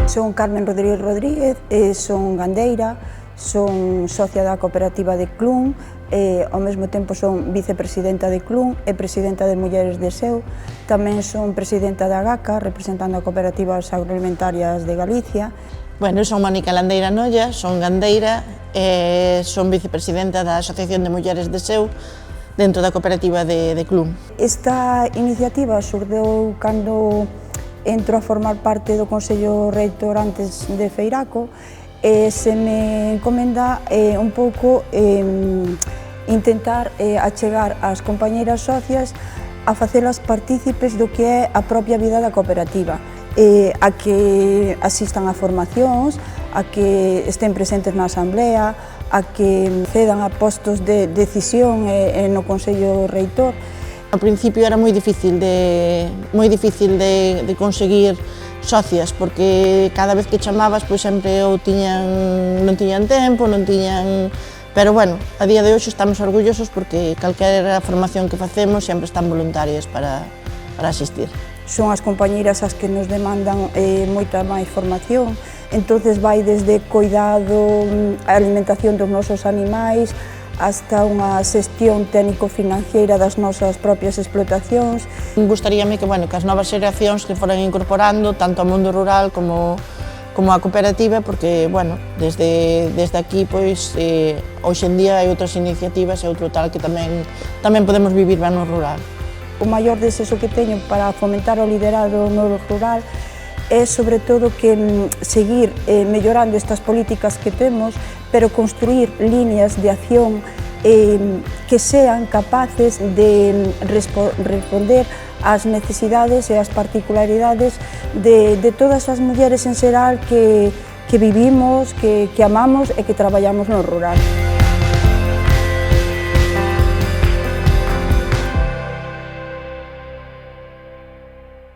Son Carmen Rodríguez Rodríguez, son gandeira, son socia da cooperativa de Clun, ao mesmo tempo son vicepresidenta de Clun e presidenta de Mulleres de Seu. Tamén son presidenta da GACA, representando a Cooperativas Agroalimentarias de Galicia. Bueno, son Mónica Landeira Nolla, son gandeira e son vicepresidenta da Asociación de Mulleres de Seu dentro da cooperativa de Clun. Esta iniciativa xurdeu cando entro a formar parte do Consello Reitor antes de Feiraco e se me encomenda un pouco intentar achegar as compañeiras socias a facelas partícipes do que é a propia vida da cooperativa, a que asistan a formacións, a que estén presentes na asamblea, a que cedan a postos de decisión no Consello Reitor. Ao principio era moi difícil de conseguir socias, porque cada vez que chamabas pois sempre ou non tiñan tempo, pero bueno, a día de hoxe estamos orgullosos porque calquera formación que facemos sempre están voluntarias para asistir. Son as compañeiras as que nos demandan moita máis formación, entonces vai desde cuidado, a alimentación dos nosos animais, hasta unha xestión técnico-financiera das nosas propias explotacións. Gustaríame que as novas xeracións que foran incorporando tanto ao mundo rural como a cooperativa, porque desde aquí hoxe en día hai outras iniciativas e outro tal que tamén podemos vivir ben no rural. O maior desexo que teño para fomentar o liderado no rural é sobre todo que seguir mellorando estas políticas que temos, pero construir líneas de acción que sean capaces de responder ás necesidades e ás particularidades de todas as mulleres en xeral que vivimos, que amamos e que traballamos no rural.